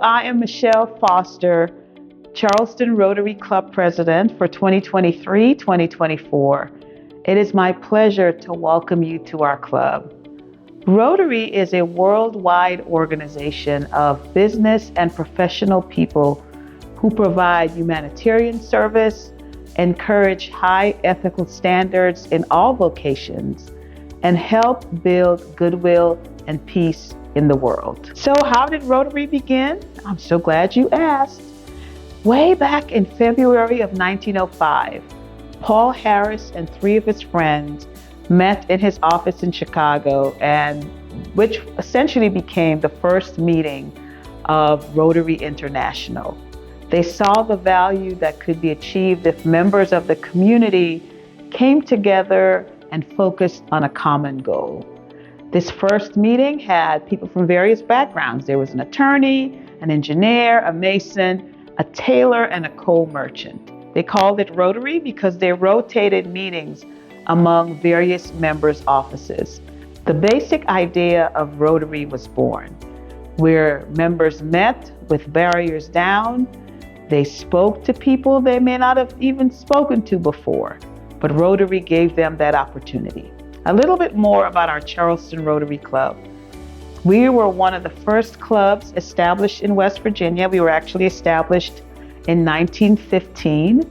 I am Michelle Foster, Charleston Rotary Club President for 2023-2024. It is my pleasure to welcome you to our club. Rotary is a worldwide organization of business and professional people who provide humanitarian service, encourage high ethical standards in all vocations, and help build goodwill and peace in the world. So how did Rotary begin? I'm so glad you asked. Way back in February of 1905, Paul Harris and three of his friends met in his office in Chicago, and which essentially became the first meeting of Rotary International. They saw the value that could be achieved if members of the community came together and focused on a common goal. This first meeting had people from various backgrounds. There was an attorney, an engineer, a mason, a tailor, and a coal merchant. They called it Rotary because they rotated meetings among various members' offices. The basic idea of Rotary was born, where members met with barriers down. They spoke to people they may not have even spoken to before, but Rotary gave them that opportunity. A little bit more about our Charleston Rotary Club. We were one of the first clubs established in West Virginia. We were actually established in 1915.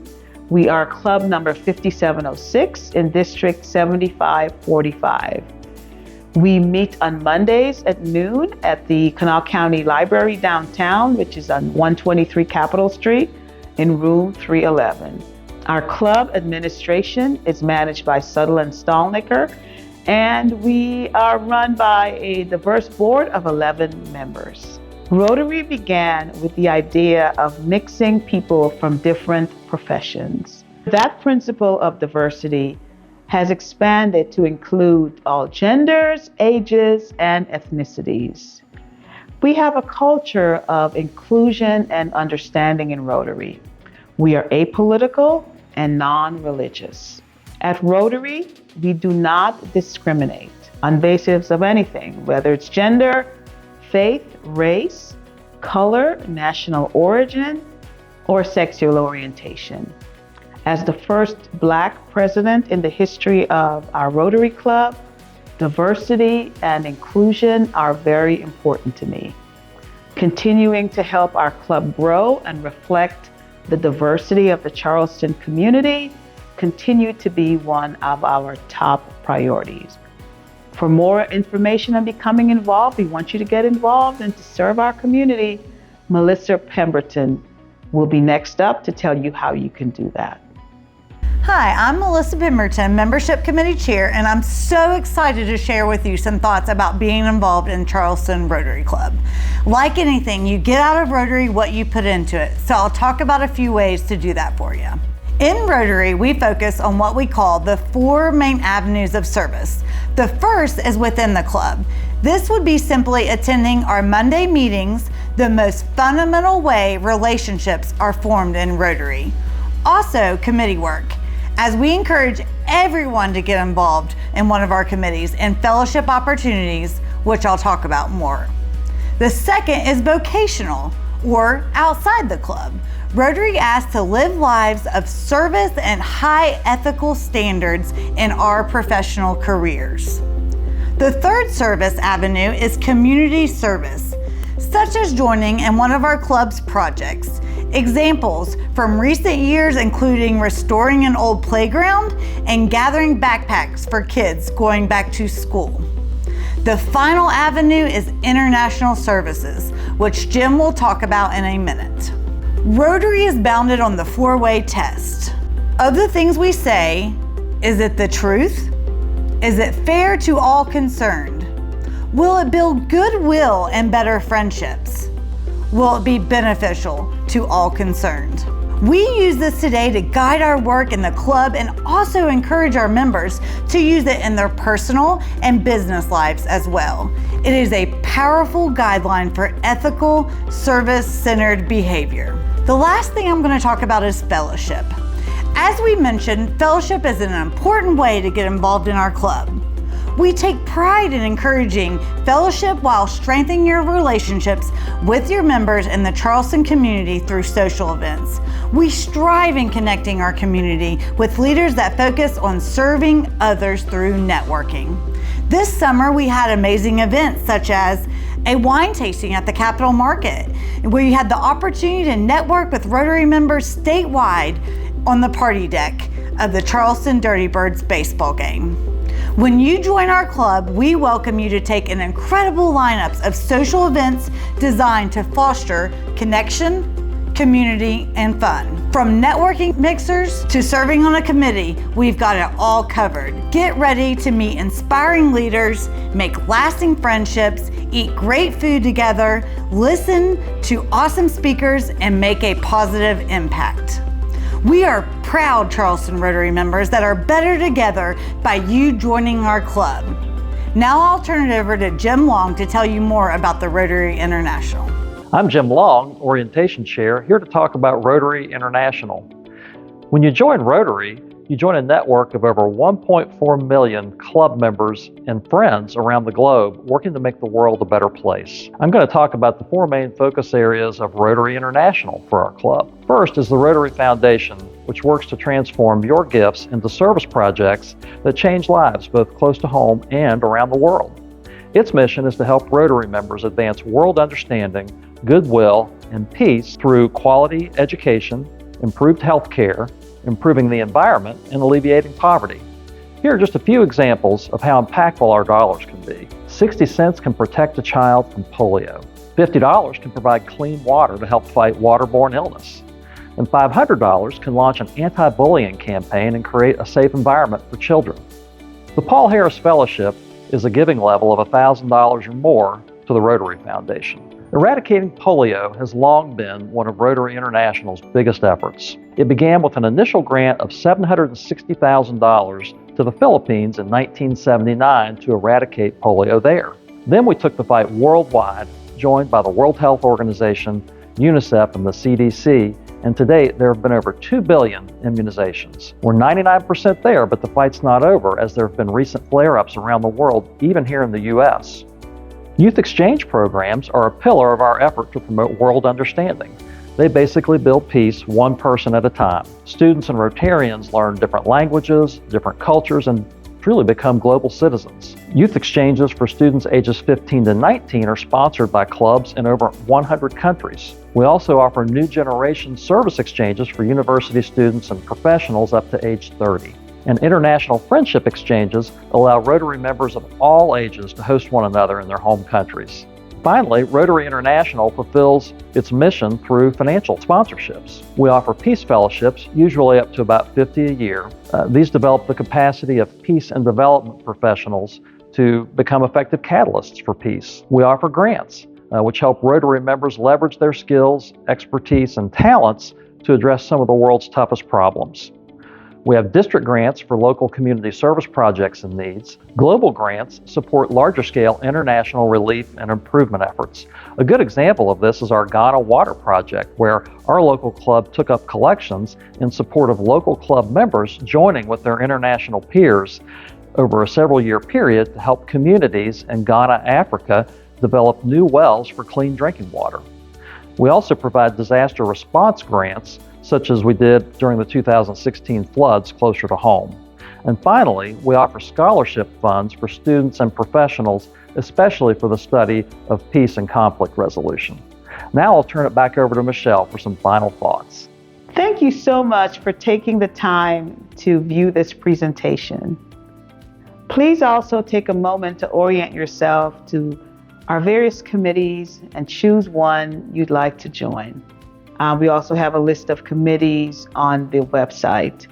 We are club number 5706 in District 7545. We meet on Mondays at noon at the Kanawha County Library downtown, which is on 123 Capitol Street in room 311. Our club administration is managed by Sutherland Stallnicker, and we are run by a diverse board of 11 members. Rotary began with the idea of mixing people from different professions. That principle of diversity has expanded to include all genders, ages, and ethnicities. We have a culture of inclusion and understanding in Rotary. We are apolitical and non-religious. At Rotary, we do not discriminate on basis of anything, whether it's gender, faith, race, color, national origin, or sexual orientation. As the first Black president in the history of our Rotary Club, diversity and inclusion are very important to me. Continuing to help our club grow and reflect the diversity of the Charleston community continue to be one of our top priorities. For more information on becoming involved, we want you to get involved and to serve our community. Melissa Pemberton will be next up to tell you how you can do that. Hi, I'm Melissa Pemberton, Membership Committee Chair, and I'm so excited to share with you some thoughts about being involved in Charleston Rotary Club. Like anything, you get out of Rotary what you put into it, so I'll talk about a few ways to do that for you. In Rotary, we focus on what we call the 4 main avenues of service. The first is within the club. This would be simply attending our Monday meetings, the most fundamental way relationships are formed in Rotary. Also, committee work, as we encourage everyone to get involved in one of our committees and fellowship opportunities, which I'll talk about more. The second is vocational, or outside the club. Rotary asks to live lives of service and high ethical standards in our professional careers. The third service avenue is community service, such as joining in one of our club's projects. Examples from recent years including restoring an old playground and gathering backpacks for kids going back to school. The final avenue is international services, which Jim will talk about in a minute. Rotary is bounded on the 4-way test. Of the things we say, is it the truth? Is it fair to all concerned? Will it build goodwill and better friendships? Will it be beneficial to all concerned? We use this today to guide our work in the club and also encourage our members to use it in their personal and business lives as well. It is a powerful guideline for ethical, service-centered behavior. The last thing I'm going to talk about is fellowship. As we mentioned, fellowship is an important way to get involved in our club. We take pride in encouraging fellowship while strengthening your relationships with your members in the Charleston community through social events. We strive in connecting our community with leaders that focus on serving others through networking. This summer, we had amazing events such as a wine tasting at the Capitol Market, where you had the opportunity to network with Rotary members statewide on the party deck of the Charleston Dirty Birds baseball game. When you join our club, we welcome you to take an incredible lineups of social events designed to foster connection, community, and fun. From networking mixers to serving on a committee, we've got it all covered. Get ready to meet inspiring leaders, make lasting friendships, eat great food together, listen to awesome speakers, and make a positive impact. We are proud Charleston Rotary members that are better together by you joining our club. Now I'll turn it over to Jim Long to tell you more about the Rotary International. I'm Jim Long, Orientation Chair, here to talk about Rotary International. When you join Rotary, you join a network of over 1.4 million club members and friends around the globe working to make the world a better place. I'm going to talk about the four main focus areas of Rotary International for our club. First is the Rotary Foundation, which works to transform your gifts into service projects that change lives both close to home and around the world. Its mission is to help Rotary members advance world understanding, goodwill, and peace through quality education, improved health care, improving the environment, and alleviating poverty. Here are just a few examples of how impactful our dollars can be. 60 cents can protect a child from polio. $50 can provide clean water to help fight waterborne illness. And $500 can launch an anti-bullying campaign and create a safe environment for children. The Paul Harris Fellowship is a giving level of $1,000 or more to the Rotary Foundation. Eradicating polio has long been one of Rotary International's biggest efforts. It began with an initial grant of $760,000 to the Philippines in 1979 to eradicate polio there. Then we took the fight worldwide, joined by the World Health Organization, UNICEF, and the CDC, and to date there have been over 2 billion immunizations. We're 99% there, but the fight's not over as there have been recent flare-ups around the world, even here in the U.S. Youth exchange programs are a pillar of our effort to promote world understanding. They basically build peace one person at a time. Students and Rotarians learn different languages, different cultures, and truly become global citizens. Youth exchanges for students ages 15 to 19 are sponsored by clubs in over 100 countries. We also offer new generation service exchanges for university students and professionals up to age 30. And international friendship exchanges allow Rotary members of all ages to host one another in their home countries. Finally, Rotary International fulfills its mission through financial sponsorships. We offer peace fellowships, usually up to about 50 a year. These develop the capacity of peace and development professionals to become effective catalysts for peace. We offer grants, which help Rotary members leverage their skills, expertise, and talents to address some of the world's toughest problems. We have district grants for local community service projects and needs. Global grants support larger-scale international relief and improvement efforts. A good example of this is our Ghana Water Project, where our local club took up collections in support of local club members joining with their international peers over a several-year period to help communities in Ghana, Africa, develop new wells for clean drinking water. We also provide disaster response grants, such as we did during the 2016 floods closer to home. And finally, we offer scholarship funds for students and professionals, especially for the study of peace and conflict resolution. Now I'll turn it back over to Michelle for some final thoughts. Thank you so much for taking the time to view this presentation. Please also take a moment to orient yourself to our various committees and choose one you'd like to join. We also have a list of committees on the website.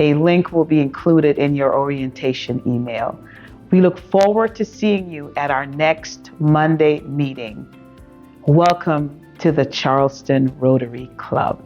A link will be included in your orientation email. We look forward to seeing you at our next Monday meeting. Welcome to the Charleston Rotary Club.